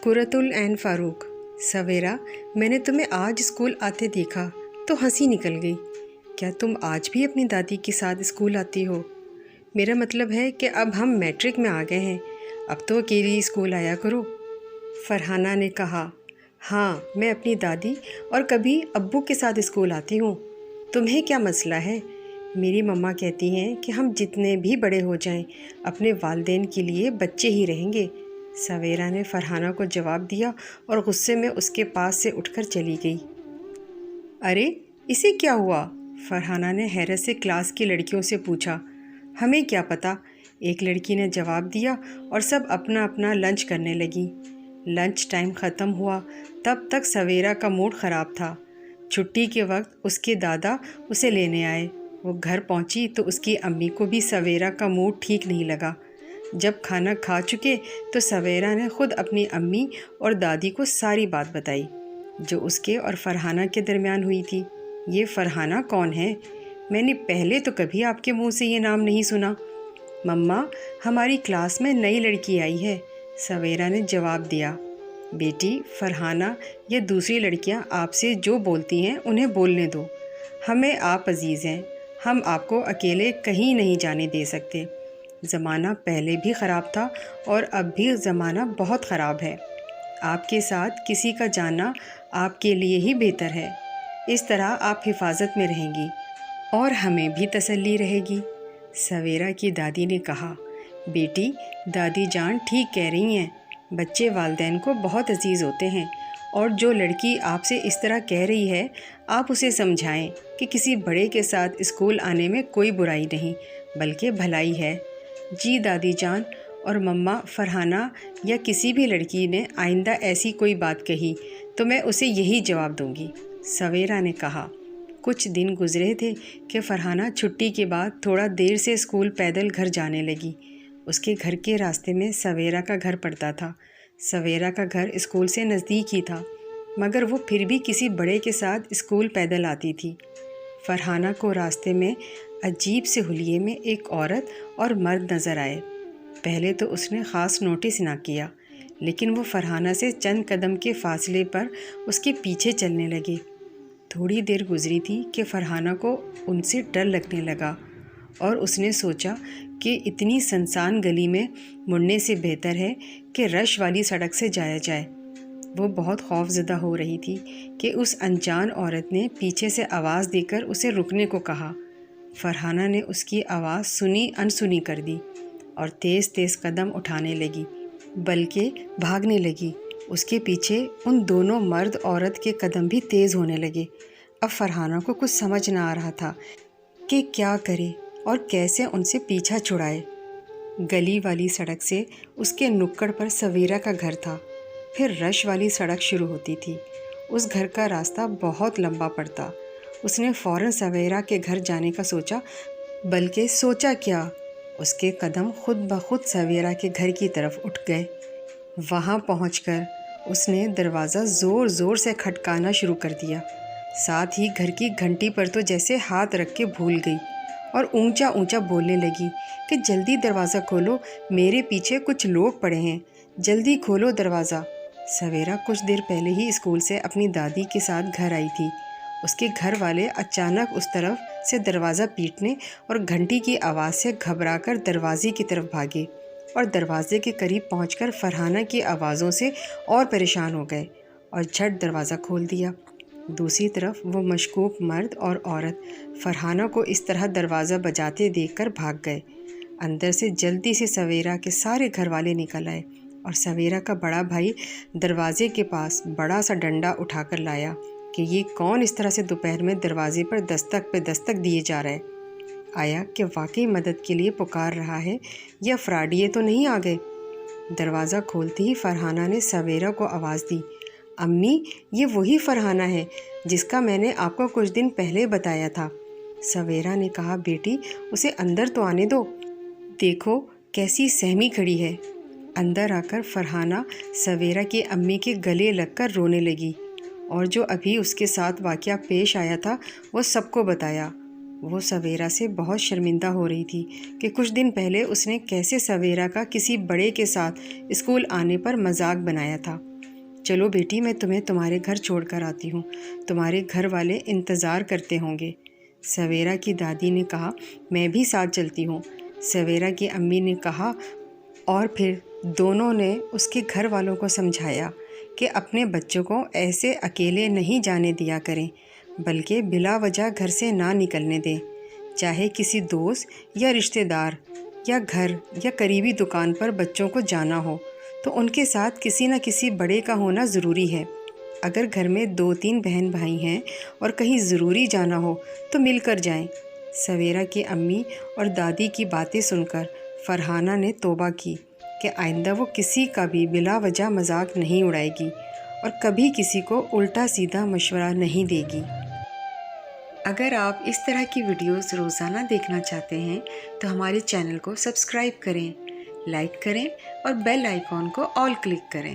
قرۃ العین فاروق۔ سویرا، میں نے تمہیں آج اسکول آتے دیکھا تو ہنسی نکل گئی۔ کیا تم آج بھی اپنی دادی کے ساتھ اسکول آتی ہو؟ میرا مطلب ہے کہ اب ہم میٹرک میں آ گئے ہیں، اب تو اکیلی اسکول آیا کرو۔ فرحانہ نے کہا، ہاں میں اپنی دادی اور کبھی ابو کے ساتھ اسکول آتی ہوں۔ تمہیں کیا مسئلہ ہے؟ میری مما کہتی ہیں کہ ہم جتنے بھی بڑے ہو جائیں اپنے والدین کے لیے بچے ہی رہیں گے۔ سویرا نے فرحانہ کو جواب دیا اور غصے میں اس کے پاس سے اٹھ کر چلی گئی۔ ارے اسے کیا ہوا؟ فرحانہ نے حیرت سے کلاس کی لڑکیوں سے پوچھا۔ ہمیں کیا پتہ، ایک لڑکی نے جواب دیا اور سب اپنا اپنا لنچ کرنے لگی۔ لنچ ٹائم ختم ہوا تب تک سویرا کا موڈ خراب تھا۔ چھٹی کے وقت اس کے دادا اسے لینے آئے۔ وہ گھر پہنچی تو اس کی امی کو بھی سویرا کا موڈ ٹھیک نہیں لگا۔ جب کھانا کھا چکے تو سویرا نے خود اپنی امی اور دادی کو ساری بات بتائی جو اس کے اور فرحانہ کے درمیان ہوئی تھی۔ یہ فرحانہ کون ہے؟ میں نے پہلے تو کبھی آپ کے منہ سے یہ نام نہیں سنا۔ مما، ہماری کلاس میں نئی لڑکی آئی ہے، سویرا نے جواب دیا۔ بیٹی فرحانہ، یہ دوسری لڑکیاں آپ سے جو بولتی ہیں انہیں بولنے دو۔ ہمیں آپ عزیز ہیں، ہم آپ کو اکیلے کہیں نہیں جانے دے سکتے۔ زمانہ پہلے بھی خراب تھا اور اب بھی زمانہ بہت خراب ہے۔ آپ کے ساتھ کسی کا جانا آپ کے لیے ہی بہتر ہے۔ اس طرح آپ حفاظت میں رہیں گی اور ہمیں بھی تسلی رہے گی۔ سویرا کی دادی نے کہا، بیٹی دادی جان ٹھیک کہہ رہی ہیں، بچے والدین کو بہت عزیز ہوتے ہیں، اور جو لڑکی آپ سے اس طرح کہہ رہی ہے آپ اسے سمجھائیں کہ کسی بڑے کے ساتھ اسکول آنے میں کوئی برائی نہیں بلکہ بھلائی ہے۔ جی دادی جان، اور مما فرحانہ یا کسی بھی لڑکی نے آئندہ ایسی کوئی بات کہی تو میں اسے یہی جواب دوں گی، سویرا نے کہا۔ کچھ دن گزرے تھے کہ فرحانہ چھٹی کے بعد تھوڑا دیر سے اسکول پیدل گھر جانے لگی۔ اس کے گھر کے راستے میں سویرا کا گھر پڑتا تھا۔ سویرا کا گھر اسکول سے نزدیک ہی تھا، مگر وہ پھر بھی کسی بڑے کے ساتھ اسکول پیدل آتی تھی۔ فرحانہ کو راستے میں عجیب سے حلیے میں ایک عورت اور مرد نظر آئے۔ پہلے تو اس نے خاص نوٹس نہ کیا، لیکن وہ فرحانہ سے چند قدم کے فاصلے پر اس کے پیچھے چلنے لگے۔ تھوڑی دیر گزری تھی کہ فرحانہ کو ان سے ڈر لگنے لگا اور اس نے سوچا کہ اتنی سنسان گلی میں مڑنے سے بہتر ہے کہ رش والی سڑک سے جایا جائے۔ وہ بہت خوف زدہ ہو رہی تھی کہ اس انجان عورت نے پیچھے سے آواز دے کر اسے رکنے کو کہا۔ فرحانہ نے اس کی آواز سنی انسنی کر دی اور تیز تیز قدم اٹھانے لگی، بلکہ بھاگنے لگی۔ اس کے پیچھے ان دونوں مرد عورت کے قدم بھی تیز ہونے لگے۔ اب فرحانہ کو کچھ سمجھ نہ آ رہا تھا کہ کیا کرے اور کیسے ان سے پیچھا چھڑائے۔ گلی والی سڑک سے اس کے نکڑ پر سویرا کا گھر تھا، پھر رش والی سڑک شروع ہوتی تھی۔ اس گھر کا راستہ بہت لمبا پڑتا۔ اس نے فوراً سویرا کے گھر جانے کا سوچا، بلکہ سوچا کیا، اس کے قدم خود بخود سویرا کے گھر کی طرف اٹھ گئے۔ وہاں پہنچ کر اس نے دروازہ زور زور سے کھٹکانا شروع کر دیا، ساتھ ہی گھر کی گھنٹی پر تو جیسے ہاتھ رکھ کے بھول گئی اور اونچا اونچا بولنے لگی کہ جلدی دروازہ کھولو، میرے پیچھے کچھ لوگ پڑے ہیں، جلدی کھولو دروازہ۔ سویرا کچھ دیر پہلے ہی اسکول سے اپنی دادی کے ساتھ گھر آئی تھی۔ اس کے گھر والے اچانک اس طرف سے دروازہ پیٹنے اور گھنٹی کی آواز سے گھبرا کر دروازے کی طرف بھاگے اور دروازے کے قریب پہنچ کر فرحانہ کی آوازوں سے اور پریشان ہو گئے اور جھٹ دروازہ کھول دیا۔ دوسری طرف وہ مشکوک مرد اور عورت فرحانہ کو اس طرح دروازہ بجاتے دیکھ کر بھاگ گئے۔ اندر سے جلدی سے سویرا کے سارے گھر والے نکل آئے اور سویرا کا بڑا بھائی دروازے کے پاس بڑا سا ڈنڈا اٹھا کر لایا کہ یہ کون اس طرح سے دوپہر میں دروازے پر دستک پہ دستک دیے جا رہا ہے؟ آیا کہ واقعی مدد کے لیے پکار رہا ہے یا فراڈیے تو نہیں آ گئے؟ دروازہ کھولتے ہی فرحانہ نے سویرا کو آواز دی، امی یہ وہی فرحانہ ہے جس کا میں نے آپ کو کچھ دن پہلے بتایا تھا۔ سویرا نے کہا، بیٹی اسے اندر تو آنے دو، دیکھو کیسی سہمی کھڑی ہے۔ اندر آ کر فرحانہ سویرا کی امی کے گلے لگ کر رونے لگی اور جو ابھی اس کے ساتھ واقعہ پیش آیا تھا وہ سب کو بتایا۔ وہ سویرا سے بہت شرمندہ ہو رہی تھی کہ کچھ دن پہلے اس نے کیسے سویرا کا کسی بڑے کے ساتھ اسکول آنے پر مذاق بنایا تھا۔ چلو بیٹی، میں تمہیں تمہارے گھر چھوڑ کر آتی ہوں، تمہارے گھر والے انتظار کرتے ہوں گے۔ سویرا کی دادی نے کہا، میں بھی ساتھ چلتی ہوں۔ سویرا کی امی نے کہا، اور پھر دونوں نے اس کے گھر والوں کو سمجھایا کہ اپنے بچوں کو ایسے اکیلے نہیں جانے دیا کریں، بلکہ بلا وجہ گھر سے نہ نکلنے دیں۔ چاہے کسی دوست یا رشتہ دار یا گھر یا قریبی دکان پر بچوں کو جانا ہو تو ان کے ساتھ کسی نہ کسی بڑے کا ہونا ضروری ہے۔ اگر گھر میں 2-3 بہن بھائی ہیں اور کہیں ضروری جانا ہو تو مل کر جائیں۔ سویرا کی امی اور دادی کی باتیں سن کر فرحانہ نے توبہ کی کہ آئندہ وہ کسی کا بھی بلا وجہ مذاق نہیں اڑائے گی اور کبھی کسی کو الٹا سیدھا مشورہ نہیں دے گی۔ اگر آپ اس طرح کی ویڈیوز روزانہ دیکھنا چاہتے ہیں تو ہمارے چینل کو سبسکرائب کریں، لائک کریں اور بیل آئیکن کو آل کلک کریں۔